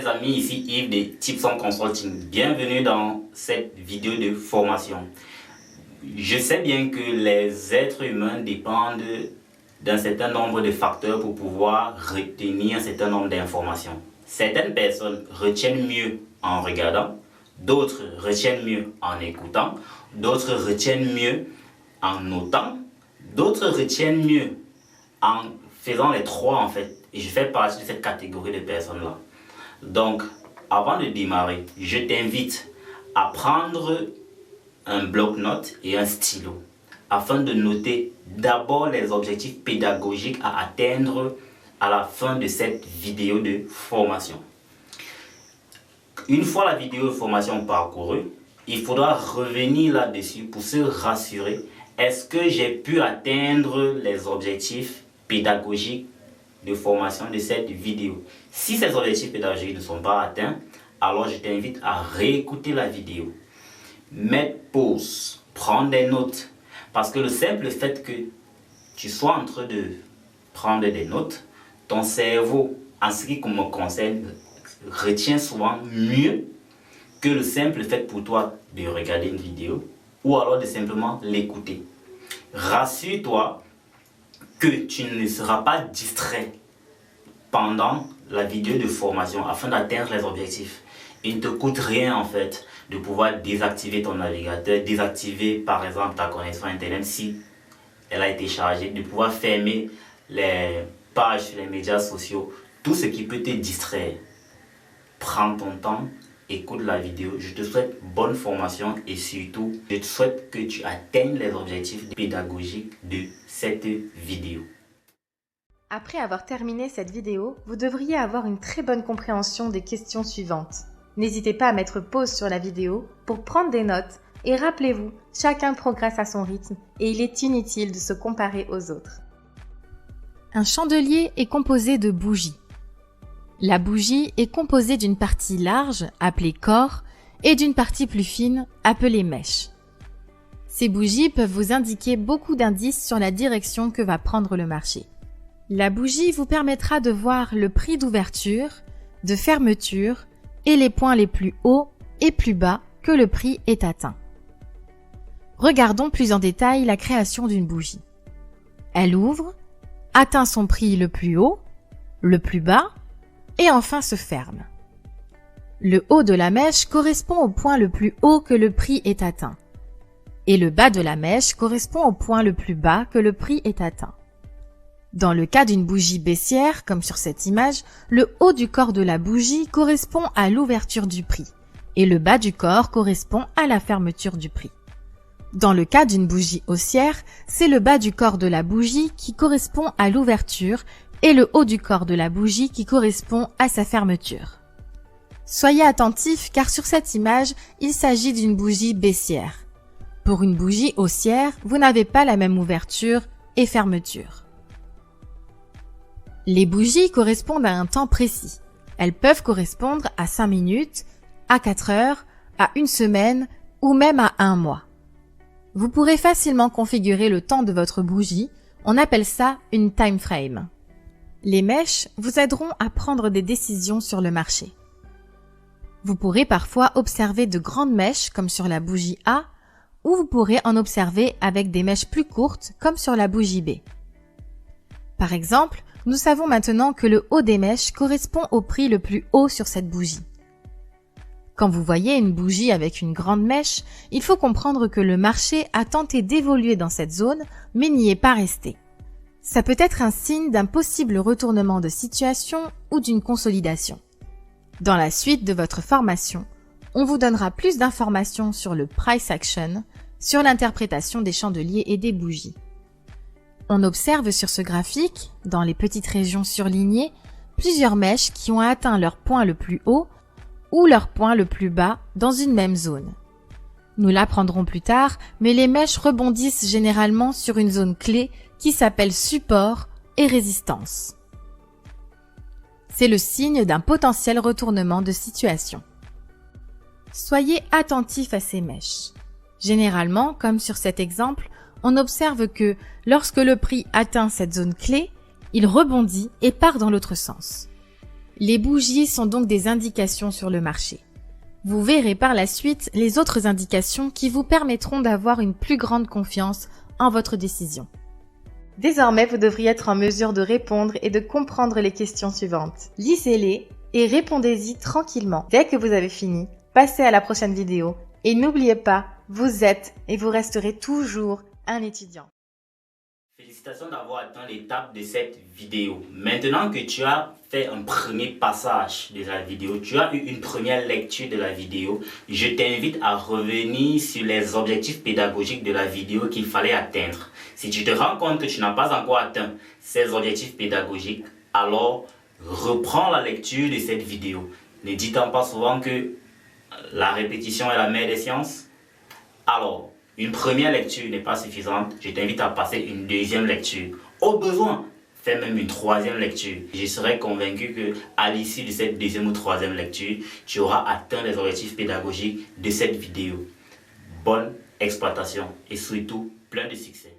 les amis, ici Yves de Tips on Consulting. Bienvenue dans cette vidéo de formation. Je sais bien que les êtres humains dépendent d'un certain nombre de facteurs pour pouvoir retenir un certain nombre d'informations. Certaines personnes retiennent mieux en regardant, d'autres retiennent mieux en écoutant, d'autres retiennent mieux en notant, d'autres retiennent mieux en faisant les trois en fait. Et je fais partie de cette catégorie de personnes-là. Donc, avant de démarrer, je t'invite à prendre un bloc-notes et un stylo afin de noter d'abord les objectifs pédagogiques à atteindre à la fin de cette vidéo de formation. Une fois la vidéo de formation parcourue, il faudra revenir là-dessus pour se rassurer. Est-ce que j'ai pu atteindre les objectifs pédagogiques de formation de cette vidéo? Si ces objectifs pédagogiques ne sont pas atteints, alors je t'invite à réécouter la vidéo. Mettre pause, prendre des notes. Parce que le simple fait que tu sois en train de prendre des notes, ton cerveau, en ce qui me concerne, retient souvent mieux que le simple fait pour toi de regarder une vidéo ou alors de simplement l'écouter. Rassure-toi que tu ne seras pas distrait pendant la vidéo de formation afin d'atteindre les objectifs. Il ne te coûte rien en fait de pouvoir désactiver ton navigateur, désactiver par exemple ta connexion internet si elle a été chargée, de pouvoir fermer les pages sur les médias sociaux, tout ce qui peut te distraire. Prends ton temps, écoute la vidéo. Je te souhaite bonne formation et surtout, je te souhaite que tu atteignes les objectifs pédagogiques de cette vidéo. Après avoir terminé cette vidéo, vous devriez avoir une très bonne compréhension des questions suivantes. N'hésitez pas à mettre pause sur la vidéo pour prendre des notes et rappelez-vous, chacun progresse à son rythme et il est inutile de se comparer aux autres. Un chandelier est composé de bougies. La bougie est composée d'une partie large, appelée corps, et d'une partie plus fine, appelée mèche. Ces bougies peuvent vous indiquer beaucoup d'indices sur la direction que va prendre le marché. La bougie vous permettra de voir le prix d'ouverture, de fermeture et les points les plus hauts et plus bas que le prix est atteint. Regardons plus en détail la création d'une bougie. Elle ouvre, atteint son prix le plus haut, le plus bas et enfin se ferme. Le haut de la mèche correspond au point le plus haut que le prix est atteint et le bas de la mèche correspond au point le plus bas que le prix est atteint. Dans le cas d'une bougie baissière, comme sur cette image, le haut du corps de la bougie correspond à l'ouverture du prix et le bas du corps correspond à la fermeture du prix. Dans le cas d'une bougie haussière, c'est le bas du corps de la bougie qui correspond à l'ouverture et le haut du corps de la bougie qui correspond à sa fermeture. Soyez attentifs car sur cette image, il s'agit d'une bougie baissière. Pour une bougie haussière, vous n'avez pas la même ouverture et fermeture. Les bougies correspondent à un temps précis. Elles peuvent correspondre à 5 minutes, à 4 heures, à une semaine ou même à 1 mois. Vous pourrez facilement configurer le temps de votre bougie, on appelle ça une time frame. Les mèches vous aideront à prendre des décisions sur le marché. Vous pourrez parfois observer de grandes mèches comme sur la bougie A ou vous pourrez en observer avec des mèches plus courtes comme sur la bougie B. Par exemple, nous savons maintenant que le haut des mèches correspond au prix le plus haut sur cette bougie. Quand vous voyez une bougie avec une grande mèche, il faut comprendre que le marché a tenté d'évoluer dans cette zone, mais n'y est pas resté. Ça peut être un signe d'un possible retournement de situation ou d'une consolidation. Dans la suite de votre formation, on vous donnera plus d'informations sur le price action, sur l'interprétation des chandeliers et des bougies. On observe sur ce graphique, dans les petites régions surlignées, plusieurs mèches qui ont atteint leur point le plus haut ou leur point le plus bas dans une même zone. Nous l'apprendrons plus tard, mais les mèches rebondissent généralement sur une zone clé qui s'appelle support et résistance. C'est le signe d'un potentiel retournement de situation. Soyez attentifs à ces mèches. Généralement, comme sur cet exemple, on observe que lorsque le prix atteint cette zone clé, il rebondit et part dans l'autre sens. Les bougies sont donc des indications sur le marché. Vous verrez par la suite les autres indications qui vous permettront d'avoir une plus grande confiance en votre décision. Désormais, vous devriez être en mesure de répondre et de comprendre les questions suivantes. Lisez-les et répondez-y tranquillement. Dès que vous avez fini, passez à la prochaine vidéo et n'oubliez pas, vous êtes et vous resterez toujours un étudiant. Félicitations d'avoir atteint l'étape de cette vidéo. Maintenant que tu as fait un premier passage de la vidéo, tu as eu une première lecture de la vidéo, je t'invite à revenir sur les objectifs pédagogiques de la vidéo qu'il fallait atteindre. Si tu te rends compte que tu n'as pas encore atteint ces objectifs pédagogiques, alors reprends la lecture de cette vidéo. Ne dit-on pas souvent que la répétition est la mère des sciences? Alors, une première lecture n'est pas suffisante, je t'invite à passer une deuxième lecture. Au besoin, fais même une troisième lecture. Je serai convaincu qu'à l'issue de cette deuxième ou troisième lecture, tu auras atteint les objectifs pédagogiques de cette vidéo. Bonne exploitation et surtout plein de succès.